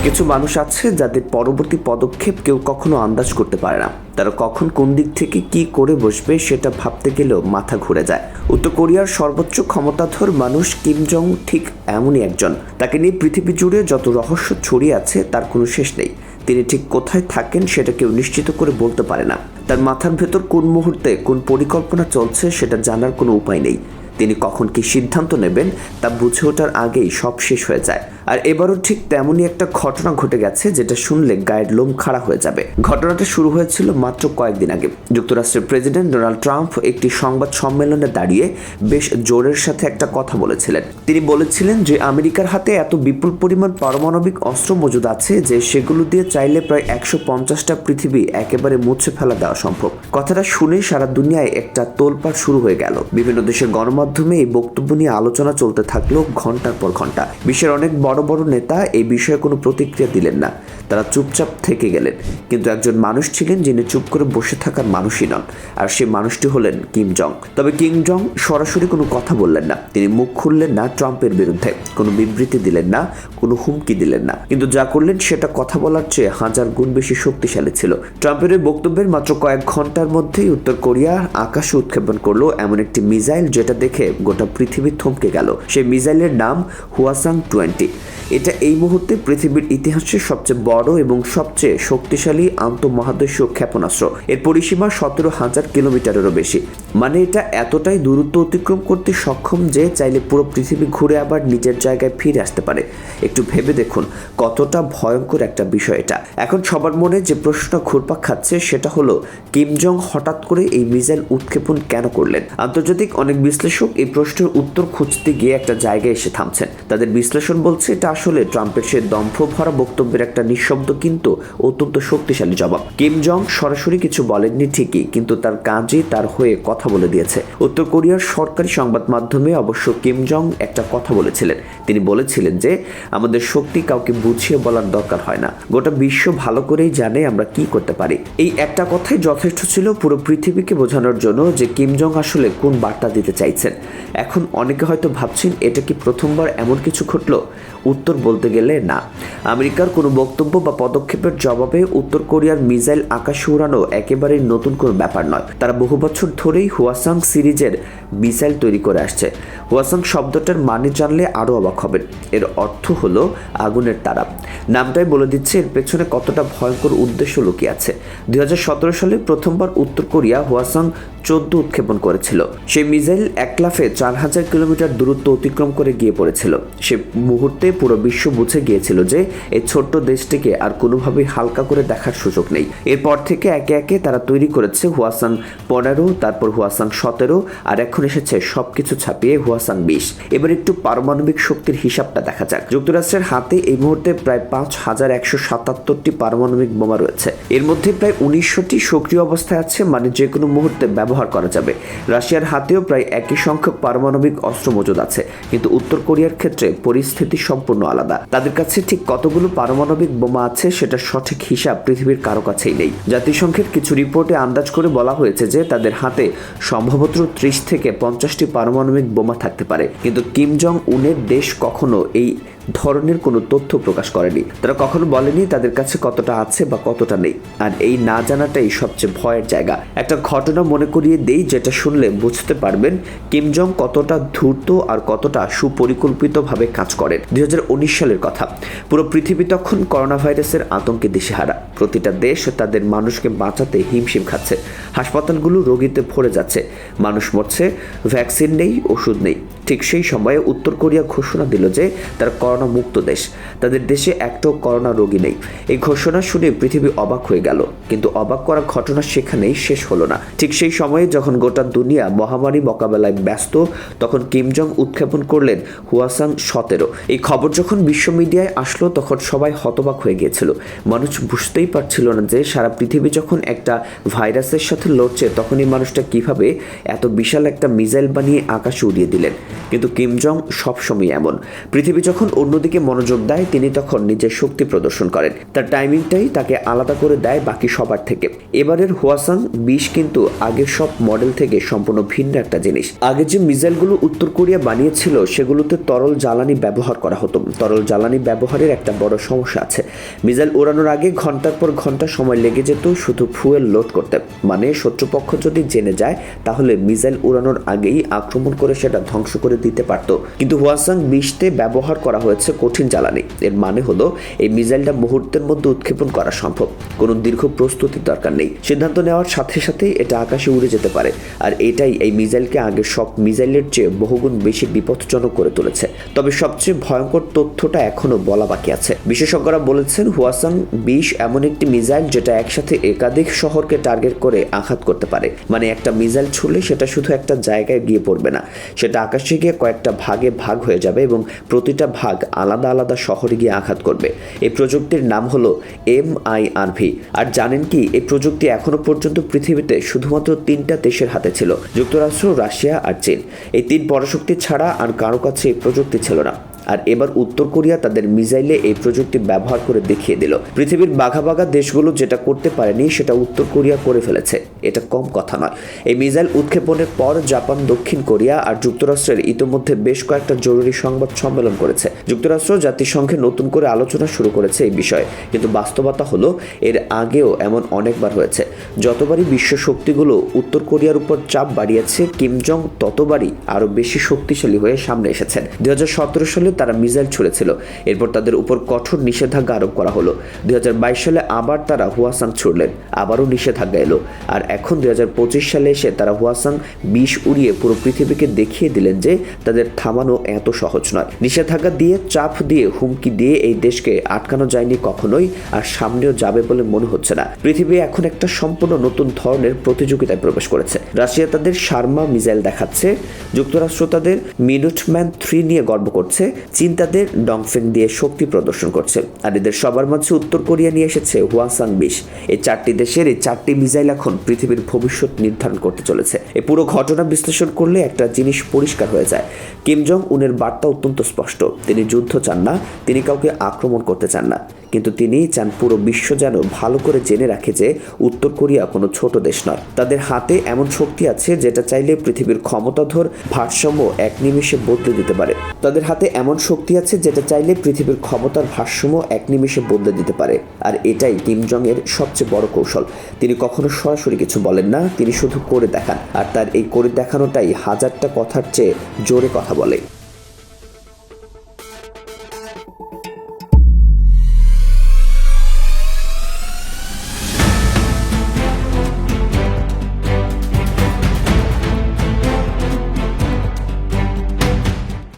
কিছু মানুষ আছে যাদের পরবর্তী পদক্ষেপ কেউ কখনো আন্দাজ করতে পারে না। তারা কখন কোন দিক থেকে কি করে বসবে সেটা ভাবতে গেলেও মাথা ঘুরে যায়। উত্তর কোরিয়ার সর্বোচ্চ ক্ষমতাধর মানুষ কিম জং ঠিক এমনই একজন। তাকে নিয়ে পৃথিবী জুড়ে যত রহস্য ছড়িয়ে আছে তার কোনো শেষ নেই। তিনি ঠিক কোথায় থাকেন সেটা কেউ নিশ্চিত করে বলতে পারে না। তার মাথার ভেতর কোন মুহূর্তে কোন পরিকল্পনা চলছে সেটা জানার কোনো উপায় নেই। তিনি কখন কি সিদ্ধান্ত নেবেন তা বুঝে ওঠার আগেই সব শেষ হয়ে যায়। আর এবারও ঠিক তেমনই একটা ঘটনা ঘটে গেছে যেটা শুনলে গায়ের লোম খাড়া হয়ে যাবে। ঘটনাটা শুরু হয়েছিল মাত্র কয়েকদিন আগে। যুক্তরাষ্ট্রের প্রেসিডেন্ট ডোনাল্ড ট্রাম্প একটি সংবাদ সম্মেলনে দাঁড়িয়ে বেশ জোরের সাথে একটা কথা বলেছিলেন। তিনি বলেছিলেন যে আমেরিকার হাতে এত বিপুল পরিমাণ পারমাণবিক অস্ত্র মজুদ আছে যে সেগুলো দিয়ে চাইলে প্রায় 150টা পৃথিবী একেবারে মুছে ফেলা দেওয়া সম্ভব। কথাটা শুনে সারা দুনিয়ায় একটা তোলপাড় শুরু হয়ে গেল। বিভিন্ন দেশের গণমাধ্যমে এই বক্তব্য নিয়ে আলোচনা চলতে থাকলো ঘন্টার পর ঘন্টা। বিশ্বের অনেক বড় বড় নেতা এই বিষয়ে কোনো প্রতিক্রিয়া দিলেন না, তারা চুপচাপ থেকে গেলেন। কিন্তু একজন মানুষ ছিলেন যিনি চুপ করে বসে থাকার মানুষই নন, আর সেই মানুষটি হলেন কিম জং। তবে কিম জং সরাসরি কোনো কথা বললেন না, তিনি মুখ খুললেন না ট্রাম্পের বিরুদ্ধে, কোনো বিবৃতি দিলেন না, কোনো হুমকি দিলেন না। কিন্তু যা করলেন সেটা কথা বলার চেয়ে 1000 গুণ বেশি শক্তিশালী ছিল। ট্রাম্পের এই বক্তব্যের মাত্র কয়েক ঘন্টার মধ্যেই উত্তর কোরিয়া আকাশে উৎক্ষেপণ করলো এমন একটি মিসাইল যেটা দেখে গোটা পৃথিবী থমকে গেল। সেই মিসাইলের নাম হোয়াসাং-20। এটা এই মুহূর্তে পৃথিবীর ইতিহাসে সবচেয়ে বড় এবং সবচেয়ে শক্তিশালী আন্তঃমহাদেশীয় ক্ষেপণাস্ত্র। এর পরিসীমা 17,000 কিলোমিটারেরও বেশি। মানে এটা এতটাই দূরত্ব অতিক্রম করতে সক্ষম যে চাইলে পুরো পৃথিবী ঘুরে আবার নিজের জায়গায় ফিরে আসতে পারে। একটু ভেবে দেখুন কতটা ভয়ঙ্কর একটা বিষয় এটা। এখন সবার মনে যে প্রশ্ন ঘুরপাক খাচ্ছে সেটা হলো কিম জং হঠাৎ করে এই মিসাইল উৎক্ষেপণ কেন করলেন। আন্তর্জাতিক অনেক বিশ্লেষক এই প্রশ্নের উত্তর খুঁজতে গিয়ে একটা জায়গায় এসে থামছেন। তাদের বিশ্লেষণ বলছে এটা আসলে ট্রাম্পের সে দম্ভ ভরা বক্তব্যের একটা নিঃশব্দ কিন্তু অত্যন্ত শক্তিশালী জবাব। কিম জং সরাসরি কিছু বলেননি ঠিকই, কিন্তু তার কাজে তার হয়ে কথা বলে দিয়েছে। উত্তর কোরিয়ার সরকারি সংবাদ মাধ্যমে অবশ্য কিম জং একটা কথা বলেছিলেন। তিনি বলেছিলেন যে আমাদের শক্তি কাউকে বুঝিয়ে বলার দরকার হয় না, গোটা বিশ্ব ভালো করেই জানে আমরা কি করতে পারি। এই একটা কথাই যথেষ্ট ছিল পুরো পৃথিবীকে বোঝানোর জন্য যে কিম জং আসলে কোন বার্তা দিতে চাইছেন। এখন অনেকে হয়তো ভাবছেন এটা কি প্রথমবার এমন কিছু ঘটলো? উত্তর বলতে গেলে না। আমেরিকার কোনো বক্তব্য বা পদক্ষেপের জবাবে উত্তর কোরিয়ার মিসাইল আকাশে উড়ানো একেবারেই নতুন কোনো ব্যাপার নয়। তারা বহু বছর ধরেই হোয়াসাং সিরিজের মিসাইল তৈরি করে আসছে। হোয়াসাং শব্দটার মানে জানলে আরও অবাক হবেন। এর অর্থ হলো আগুনের তারা। নামটাই বলে দিচ্ছে এর পেছনে কতটা ভয়ঙ্কর উদ্দেশ্য লুকিয়ে আছে। 2017 সালে প্রথমবার উত্তর কোরিয়া হোয়াসাং 14 উৎক্ষেপণ করেছিল। সেই মিসাইল এক লাফে 4000 কিলোমিটার দূরত্ব অতিক্রম করে গিয়ে পড়েছিল। সে মুহূর্তে পুরো বিশ্ব বুঝে গিয়েছিল যে এই ছোট্ট দেশটিকে আর কোনোভাবেই হালকা করে দেখার সুযোগ নেই। এরপর থেকে একে একে তারা তৈরি করেছে হোয়াসাং 15, তারপর হোয়াসাং 17, আর এখন এসেছে সবকিছু ছাপিয়ে হোয়াসাং 20। এবার একটু পারমাণবিক শক্তির হিসাবটা দেখা যাক। যুক্তরাষ্ট্রের হাতে এই মুহূর্তে প্রায় 5177টি পারমাণবিক বোমা রয়েছে। এর মধ্যে প্রায় 1900টি সক্রিয় অবস্থায় আছে, মানে যে কোনো মুহূর্তে ব্যবহার করা যাবে। রাশিয়ার হাতেও প্রায় একই সংখ্যক পারমাণবিক অস্ত্র মজুদ আছে, কিন্তু উত্তর কোরিয়ার ক্ষেত্রে পরিস্থিতি সম্পূর্ণ আলাদা। তাদের কাছে ঠিক কতগুলো পারমাণবিক বোমা আছে সেটা সঠিক হিসাব পৃথিবীর কারো কাছেই নেই। জাতিসংঘের কিছু রিপোর্টে আন্দাজ করে বলা হয়েছে যে তাদের হাতে সম্ভবত 30 থেকে 50টি পারমাণবিক বোমা থাকতে পারে। কিন্তু কিম জং উনের দেশ কখনো এই ধরনের কোনো তথ্য প্রকাশ করেনি। তারা কখনো বলেনি তাদের কাছে কতটা আছে বা কতটা নেই। আর এই না জানাটাই সবচেয়ে ভয়ের জায়গা। একটা ঘটনা মনে করিয়ে দেই যেটা শুনলে বুঝতে পারবেন কিম জং কতটা ধূর্ত আর কতটা সুপরিকল্পিতভাবে কাজ করেন। 2019 সালের কথা। পুরো পৃথিবী তখন করোনা ভাইরাসের আতঙ্কে দিশেহারা। প্রতিটা দেশ তাদের মানুষকে বাঁচাতে হিমশিম খাচ্ছে। হাসপাতালগুলো রোগীতে ভরে যাচ্ছে, মানুষ মরছে, ভ্যাকসিন নেই, ওষুধ নেই। ঠিক সেই সময়ে উত্তর কোরিয়া ঘোষণা দিল যে তারা করোনা মুক্ত দেশ, তাদের দেশে একটাও করোনা রোগী নেই। এই ঘোষণা শুনে পৃথিবী অবাক হয়ে গেল, কিন্তু অবাক করা ঘটনা সেখানেই শেষ হলো না। ঠিক সেই সময়ে যখন গোটা দুনিয়া মহামারী মোকাবেলায় ব্যস্ত, তখন কিম জং উৎক্ষেপণ করলেন হোয়াসাং 17। এই খবর যখন বিশ্ব মিডিয়ায় আসলো তখন সবাই হতবাক হয়ে গিয়েছিল। মানুষ বুঝতেই পারছিল না যে সারা পৃথিবী যখন একটা ভাইরাসের সাথে লড়ছে তখন এই মানুষটা কিভাবে এত বিশাল একটা মিসাইল বানিয়ে আকাশে উড়িয়ে দিলেন। কিন্তু কিম জং সবসময় এমন। পৃথিবী যখন অন্যদিকে মনোযোগ দেয় তিনি তখন নিজের শক্তি প্রদর্শন করেন। তার টাইমিংটাই তাকে আলাদা করে দেয় বাকি সবার থেকে। এবারের হোয়াসাং 20 কিন্তু আগের সব মডেল থেকে সম্পূর্ণ ভিন্ন একটা জিনিস। আগে যে মিসাইলগুলো উত্তর কোরিয়া বানিয়েছিল সেগুলোতে তরল জ্বালানি ব্যবহার করা হতো। তরল জ্বালানি ব্যবহারের একটা বড় সমস্যা আছে। মিসাইল ওড়ানোর আগে ঘন্টার পর ঘন্টা সময় লেগে যেত শুধু ফুয়েল লোড করতে। মানে শত্রুপক্ষ যদি জেনে যায় তাহলে মিসাইল উড়ানোর আগেই আক্রমণ করে সেটা ধ্বংস করে দিতে পারত। কিন্তু হোয়াসাং 20-তে ব্যবহার করা হয়েছে কঠিন জ্বালানি। এর মানে হলো এই মিসাইলটা মুহূর্তের মধ্যে উৎক্ষেপণ করা সম্ভব। কোনো দীর্ঘ প্রস্তুতির দরকার নেই। সিদ্ধান্ত নেওয়ার সাথে সাথেই এটা আকাশে উড়ে যেতে পারে। আর এটাই এই মিসাইলকে আগের সব মিসাইলের চেয়ে বহুগুণ বেশি বিপজ্জনক করে তুলেছে। তবে সবচেয়ে ভয়ঙ্কর তথ্যটা এখনো বলা বাকি আছে। বিশেষজ্ঞরা বলেছেন হোয়াসাং 20 এমন একটি মিসাইল যেটা একসাথে একাধিক শহরকে টার্গেট করে আঘাত করতে পারে। মানে একটা মিসাইল ছুড়লে সেটা শুধু একটা জায়গায় গিয়ে পড়বে না, সেটা আকাশে গিয়ে কয়েকটা ভাগে ভাগ হয়ে যাবে এবং প্রতিটা ভাগ আলাদা আলাদা শহরে গিয়ে আঘাত করবে। এই প্রযুক্তির নাম হলো MIRV। আর জানেন কি, এই প্রযুক্তি এখনো পর্যন্ত পৃথিবীতে শুধুমাত্র 3টা দেশের হাতে ছিল, যুক্তরাষ্ট্র, রাশিয়া আর চীন। এই 3 পরাশক্তি ছাড়া আর কারো কাছে এই প্রযুক্তি ছিল না। আর এবার উত্তর কোরিয়া তাদের মিসাইলে এই প্রযুক্তি ব্যবহার করে দেখিয়ে দিল। পৃথিবীর বাঘা বাঘা দেশগুলো যেটা করতে পারেনি সেটা উত্তর কোরিয়া করে ফেলেছে। এটা কম কথা নয়। এই মিসাইল উৎক্ষেপণের পর জাপান, দক্ষিণ কোরিয়া আর যুক্তরাষ্ট্রের ইতিমধ্যে বেশ কয়েকটা জরুরি সংবাদ সম্মেলন করেছে। যুক্তরাষ্ট্র জাতিসংঘে নতুন করে আলোচনা শুরু করেছে এই বিষয়ে। কিন্তু বাস্তবতা হলো এর আগেও এমন অনেকবার হয়েছে। যতবারই বিশ্ব শক্তিগুলো উত্তর কোরিয়ার উপর চাপ বাড়িয়েছে কিম জং ততবারই আরো বেশি শক্তিশালী হয়ে সামনে এসেছেন। 2017 সালে তারা মিসাইল ছুড়েছিল। এরপর তাদের উপর কঠোর নিষেধাজ্ঞা আরোপ করা হলো। 2022 সালে আবার তারা হোয়াসাং ছুড়লেন, আবারও নিষেধাজ্ঞা এলো। আর এখন 2025 সালে এসে তারা হোয়াসাং 20 উড়িয়ে পুরো পৃথিবীকে দেখিয়ে দিলেন যে তাদের থামানো এত সহজ নয়। নিষেধাজ্ঞা দিয়ে, চাপ দিয়ে, হুমকি দিয়ে এই দেশকে আটকানো যায়নি কখনোই, আর সামনেও যাবে বলে মনে হচ্ছে না। পৃথিবী এখন একটা সম্পূর্ণ নতুন ধরনের প্রতিযোগিতায় প্রবেশ করেছে। রাশিয়া তাদের শার্মা মিসাইল দেখাচ্ছে, যুক্তরাষ্ট্র তাদের মিনুটম্যান 3 নিয়ে গর্ব করছে, চীন তাদের ডংফেং দিয়ে শক্তি প্রদর্শন করছে। আর এদের সবার মাঝে উত্তর কোরিয়া নিয়ে এসেছে হোয়াসাং 20। এই 4টি দেশের এই 4টি মিসাইল এখন পৃথিবীর ভবিষ্যৎ নির্ধারণ করতে চলেছে। এই পুরো ঘটনা বিশ্লেষণ করলে একটা জিনিস পরিষ্কার হয়ে যায়। কিম জং উনের বার্তা অত্যন্ত স্পষ্ট। তিনি যুদ্ধ চান না, তিনি কাউকে আক্রমণ করতে চান না, কিন্তু তিনি চান পুরো বিশ্ব যেন ভালো করে জেনে রাখে যে উত্তর কোরিয়া কোনো ছোট দেশ নয়। তাদের হাতে এমন শক্তি আছে যেটা চাইলে পৃথিবীর ক্ষমতাধর ভারসাম্য এক নিমেষে বদলে দিতে পারে। তাদের হাতে এমন শক্তি আছে যেটা চাইলে পৃথিবীর ক্ষমতার ভারসাম্য এক নিমেষে বদলে দিতে পারে। আর এটাই কিম জং এর সবচেয়ে বড় কৌশল। তিনি কখনো সরাসরি কিছু বলেন না, তিনি শুধু করে দেখান। আর তার এই করে দেখানোটাই হাজারটা কথার চেয়ে জোরে কথা বলে।